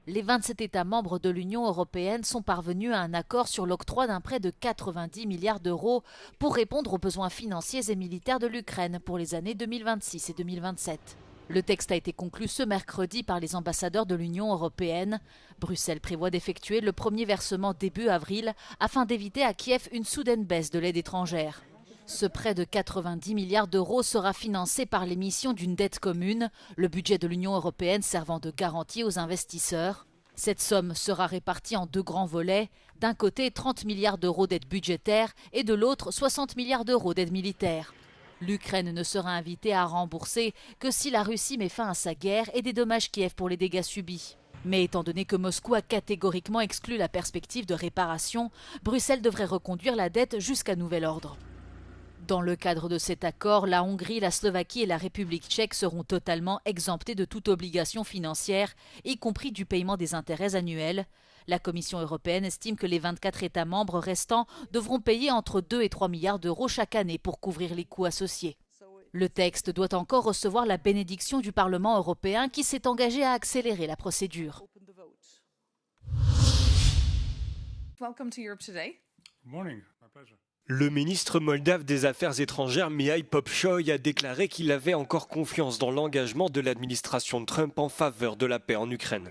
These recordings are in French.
Les 27 États membres de l'Union européenne sont parvenus à un accord sur l'octroi d'un prêt de 90 milliards d'euros pour répondre aux besoins financiers et militaires de l'Ukraine pour les années 2026 et 2027. Le texte a été conclu ce mercredi par les ambassadeurs de l'Union européenne. Bruxelles prévoit d'effectuer le premier versement début avril afin d'éviter à Kiev une soudaine baisse de l'aide étrangère. Ce prêt de 90 milliards d'euros sera financé par l'émission d'une dette commune, le budget de l'Union européenne servant de garantie aux investisseurs. Cette somme sera répartie en deux grands volets, d'un côté 30 milliards d'euros d'aide budgétaire et de l'autre 60 milliards d'euros d'aide militaire. L'Ukraine ne sera invitée à rembourser que si la Russie met fin à sa guerre et dédommage Kiev pour les dégâts subis. Mais étant donné que Moscou a catégoriquement exclu la perspective de réparation, Bruxelles devrait reconduire la dette jusqu'à nouvel ordre. Dans le cadre de cet accord, la Hongrie, la Slovaquie et la République tchèque seront totalement exemptées de toute obligation financière, y compris du paiement des intérêts annuels. La Commission européenne estime que les 24 États membres restants devront payer entre 2 et 3 milliards d'euros chaque année pour couvrir les coûts associés. Le texte doit encore recevoir la bénédiction du Parlement européen qui s'est engagé à accélérer la procédure. Welcome to Europe Today. Good morning. My pleasure. Le ministre moldave des Affaires étrangères Mihai Popchoy a déclaré qu'il avait encore confiance dans l'engagement de l'administration Trump en faveur de la paix en Ukraine.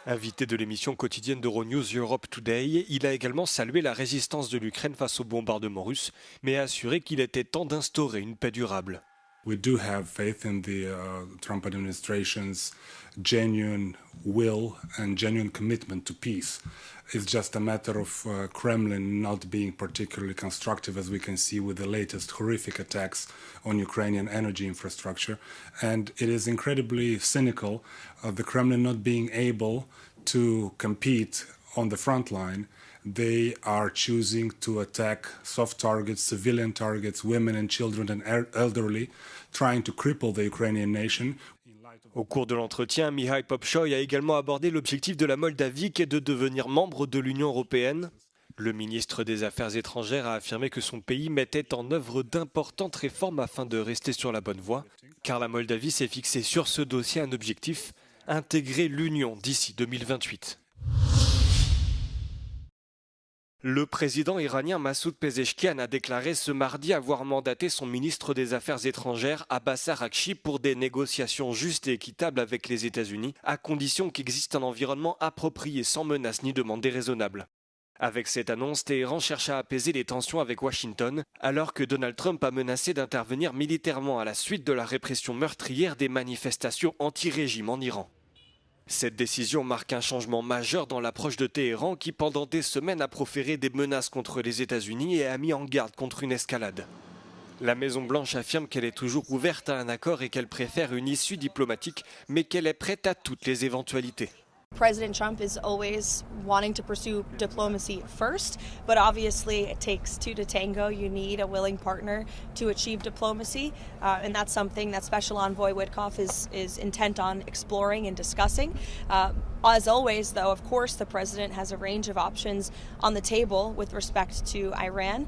Invité de l'émission quotidienne d'Euronews Europe Today, il a également salué la résistance de l'Ukraine face au bombardement russe, mais a assuré qu'il était temps d'instaurer une paix durable. We do have faith in the Trump administration's genuine will and genuine commitment to peace. It's just a matter of Kremlin not being particularly constructive, as we can see with the latest horrific attacks on Ukrainian energy infrastructure. And it is incredibly cynical of the Kremlin not being able to compete on the front line. They are choosing to attack soft targets, civilian targets, women and children and elderly, trying to cripple the Ukrainian nation. Au cours de l'entretien, Mihai Popchoy a également abordé l'objectif de la Moldavie qui est de devenir membre de l'Union européenne. Le ministre des Affaires étrangères a affirmé que son pays mettait en œuvre d'importantes réformes afin de rester sur la bonne voie, car la Moldavie s'est fixé sur ce dossier un objectif, intégrer l'Union d'ici 2028. Le président iranien Massoud Pezeshkian a déclaré ce mardi avoir mandaté son ministre des Affaires étrangères Abbas Araghchi pour des négociations justes et équitables avec les États-Unis, à condition qu'existe un environnement approprié sans menace ni demande déraisonnable. Avec cette annonce, Téhéran cherche à apaiser les tensions avec Washington, alors que Donald Trump a menacé d'intervenir militairement à la suite de la répression meurtrière des manifestations anti-régime en Iran. Cette décision marque un changement majeur dans l'approche de Téhéran qui, pendant des semaines, a proféré des menaces contre les États-Unis et a mis en garde contre une escalade. La Maison-Blanche affirme qu'elle est toujours ouverte à un accord et qu'elle préfère une issue diplomatique, mais qu'elle est prête à toutes les éventualités. President Trump is always wanting to pursue diplomacy first, but obviously it takes two to tango. You need a willing partner to achieve diplomacy, and that's something that Special Envoy Witkoff is intent on exploring and discussing. As always, though, of course, the president has a range of options on the table with respect to Iran.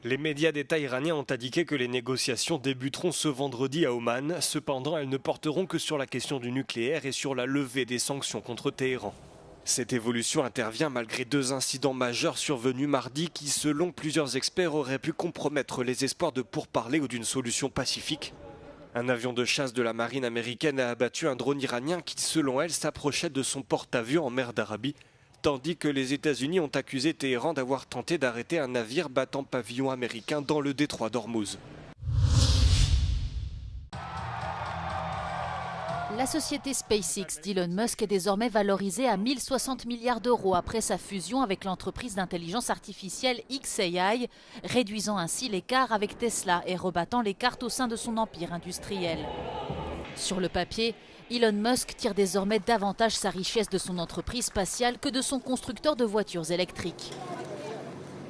Les médias d'État iraniens ont indiqué que les négociations débuteront ce vendredi à Oman. Cependant, elles ne porteront que sur la question du nucléaire et sur la levée des sanctions contre Téhéran. Cette évolution intervient malgré deux incidents majeurs survenus mardi qui, selon plusieurs experts, auraient pu compromettre les espoirs de pourparlers ou d'une solution pacifique. Un avion de chasse de la marine américaine a abattu un drone iranien qui, selon elle, s'approchait de son porte-avions en mer d'Arabie, tandis que les États-Unis ont accusé Téhéran d'avoir tenté d'arrêter un navire battant pavillon américain dans le détroit d'Ormuz. La société SpaceX d'Elon Musk est désormais valorisée à 1060 milliards d'euros après sa fusion avec l'entreprise d'intelligence artificielle xAI, réduisant ainsi l'écart avec Tesla et rebattant les cartes au sein de son empire industriel. Sur le papier, Elon Musk tire désormais davantage sa richesse de son entreprise spatiale que de son constructeur de voitures électriques.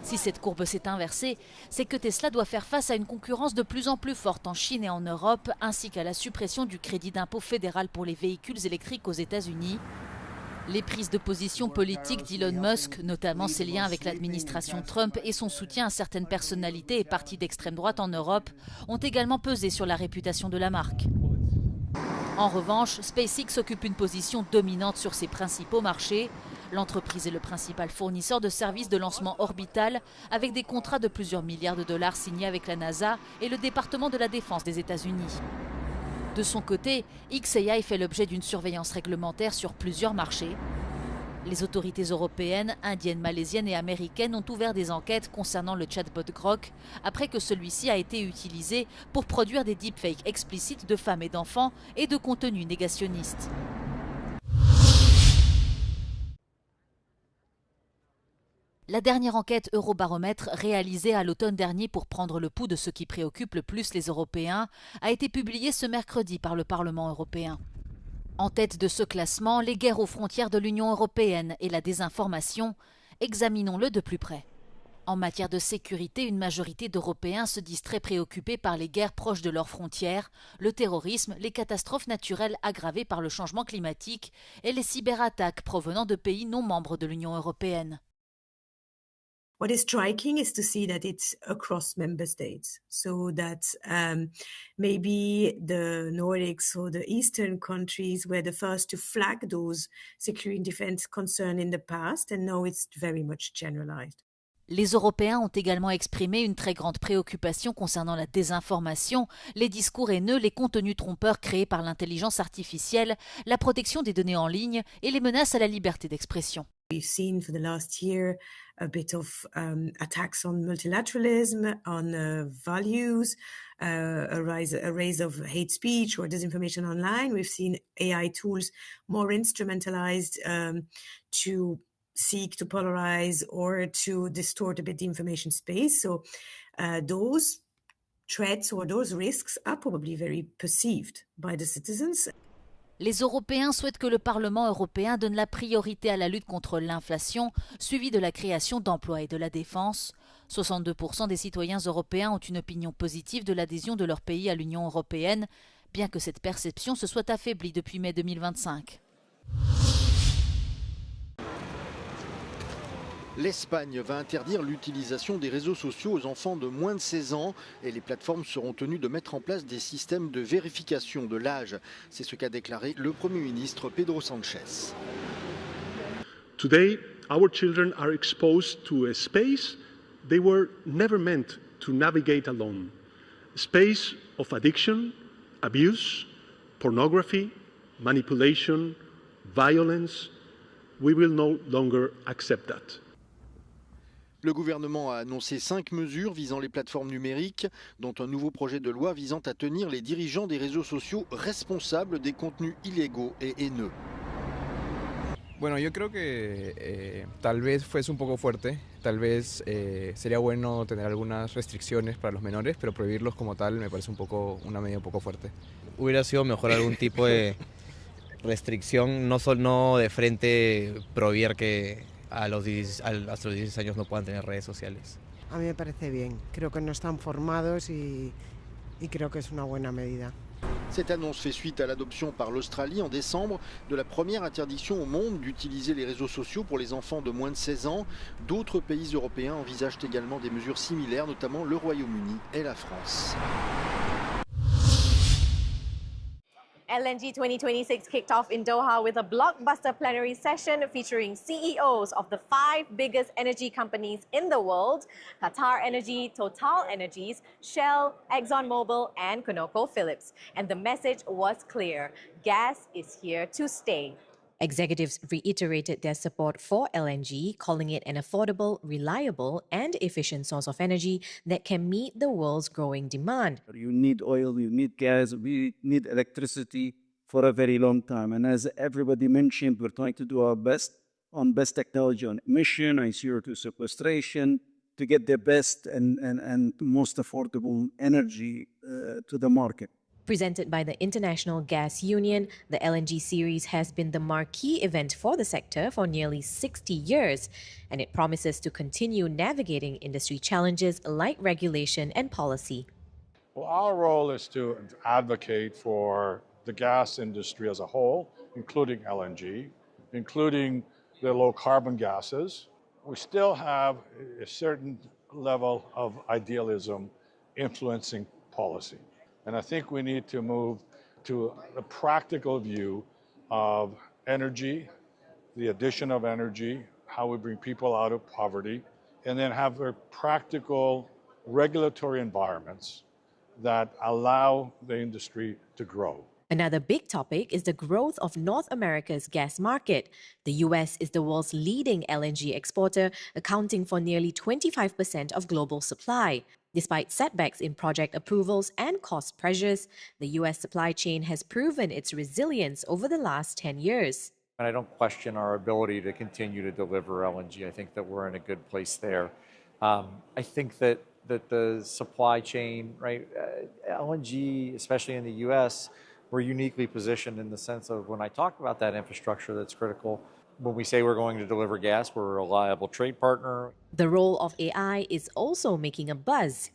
Si cette courbe s'est inversée, c'est que Tesla doit faire face à une concurrence de plus en plus forte en Chine et en Europe, ainsi qu'à la suppression du crédit d'impôt fédéral pour les véhicules électriques aux États-Unis. Les prises de position politiques d'Elon Musk, notamment ses liens avec l'administration Trump et son soutien à certaines personnalités et partis d'extrême droite en Europe, ont également pesé sur la réputation de la marque. En revanche, SpaceX occupe une position dominante sur ses principaux marchés. L'entreprise est le principal fournisseur de services de lancement orbital avec des contrats de plusieurs milliards de dollars signés avec la NASA et le département de la Défense des États-Unis. De son côté, xAI fait l'objet d'une surveillance réglementaire sur plusieurs marchés. Les autorités européennes, indiennes, malaisiennes et américaines ont ouvert des enquêtes concernant le chatbot Grok après que celui-ci a été utilisé pour produire des deepfakes explicites de femmes et d'enfants et de contenus négationnistes. La dernière enquête Eurobaromètre réalisée à l'automne dernier pour prendre le pouls de ce qui préoccupe le plus les Européens a été publiée ce mercredi par le Parlement européen. En tête de ce classement, les guerres aux frontières de l'Union européenne et la désinformation, examinons-le de plus près. En matière de sécurité, une majorité d'Européens se disent très préoccupés par les guerres proches de leurs frontières, le terrorisme, les catastrophes naturelles aggravées par le changement climatique et les cyberattaques provenant de pays non membres de l'Union européenne. What is striking is to see that it's across member states, so that maybe the Nordics or the Eastern countries were the first to flag those security and defense concerns in the past, and now it's very much generalized. Les Européens ont également exprimé une très grande préoccupation concernant la désinformation, les discours haineux, les contenus trompeurs créés par l'intelligence artificielle, la protection des données en ligne et les menaces à la liberté d'expression. We've seen for the last year a bit of attacks on multilateralism, on values, a rise of hate speech or disinformation online. We've seen AI tools more instrumentalized to seek to polarize or to distort a bit the information space. So those threats or those risks are probably very perceived by the citizens. Les Européens souhaitent que le Parlement européen donne la priorité à la lutte contre l'inflation, suivie de la création d'emplois et de la défense. 62% des citoyens européens ont une opinion positive de l'adhésion de leur pays à l'Union européenne, bien que cette perception se soit affaiblie depuis mai 2025. L'Espagne va interdire l'utilisation des réseaux sociaux aux enfants de moins de 16 ans et les plateformes seront tenues de mettre en place des systèmes de vérification de l'âge. C'est ce qu'a déclaré le Premier ministre Pedro Sánchez. Today, our children are exposed to a space they were never meant to navigate alone. A space of addiction, abuse, pornography, manipulation, violence. We will no longer accept that. Le gouvernement a annoncé 5 mesures visant les plateformes numériques, dont un nouveau projet de loi visant à tenir les dirigeants des réseaux sociaux responsables des contenus illégaux et haineux. Bueno, yo creo que tal vez fuese un poco fuerte, tal vez sería bueno tener algunas restricciones para los menores, pero prohibirlos como tal me parece una medida un poco fuerte. Hubiera sido mejor algún tipo de restricción, no de frente prohibir que hasta los 16 años no puedan tener redes sociales. A mí me parece bien, creo que no están formados y creo que es una buena medida. Cette annonce fait suite à l'adoption par l'Australie en décembre de la première interdiction au monde d'utiliser les réseaux sociaux pour les enfants de moins de 16 ans. D'autres pays européens envisagent également des mesures similaires, notamment le Royaume-Uni et la France. LNG 2026 kicked off in Doha with a blockbuster plenary session featuring CEOs of the 5 biggest energy companies in the world: Qatar Energy, Total Energies, Shell, ExxonMobil, and ConocoPhillips. And the message was clear: gas is here to stay. Executives reiterated their support for LNG, calling it an affordable, reliable, and efficient source of energy that can meet the world's growing demand. You need oil, you need gas, we need electricity for a very long time. And as everybody mentioned, we're trying to do our best on best technology on emission and CO2 sequestration to get the best and most affordable energy to the market. Presented by the International Gas Union, the LNG series has been the marquee event for the sector for nearly 60 years, and it promises to continue navigating industry challenges like regulation and policy. Well, our role is to advocate for the gas industry as a whole, including LNG, including the low-carbon gases. We still have a certain level of idealism influencing policy. And I think we need to move to a practical view of energy, the addition of energy, how we bring people out of poverty, and then have very practical regulatory environments that allow the industry to grow. Another big topic is the growth of North America's gas market. The US is the world's leading LNG exporter, accounting for nearly 25% of global supply. Despite setbacks in project approvals and cost pressures, the US supply chain has proven its resilience over the last 10 years. And I don't question our ability to continue to deliver LNG. I think that we're in a good place there. I think that the supply chain, right, LNG, especially in the US, we're uniquely positioned in the sense of when I talk about that infrastructure that's critical, when we say we're going to deliver gas, we're a reliable trade partner. The role of AI is also making a buzz.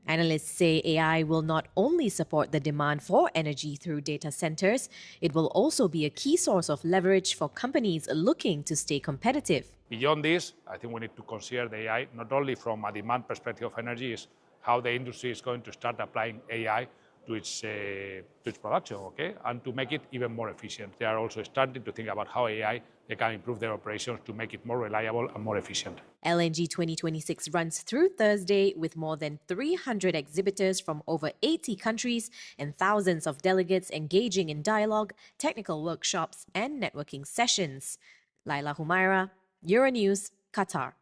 Analysts say AI will not only support the demand for energy through data centers, it will also be a key source of leverage for companies looking to stay competitive. Beyond this, I think we need to consider the AI not only from a demand perspective of energy, is how the industry is going to start applying AI to its production, okay, and to make it even more efficient. They are also starting to think about how AI they can improve their operations to make it more reliable and more efficient. LNG 2026 runs through Thursday with more than 300 exhibitors from over 80 countries and thousands of delegates engaging in dialogue, technical workshops, and networking sessions. Laila Humaira, Euronews, Qatar.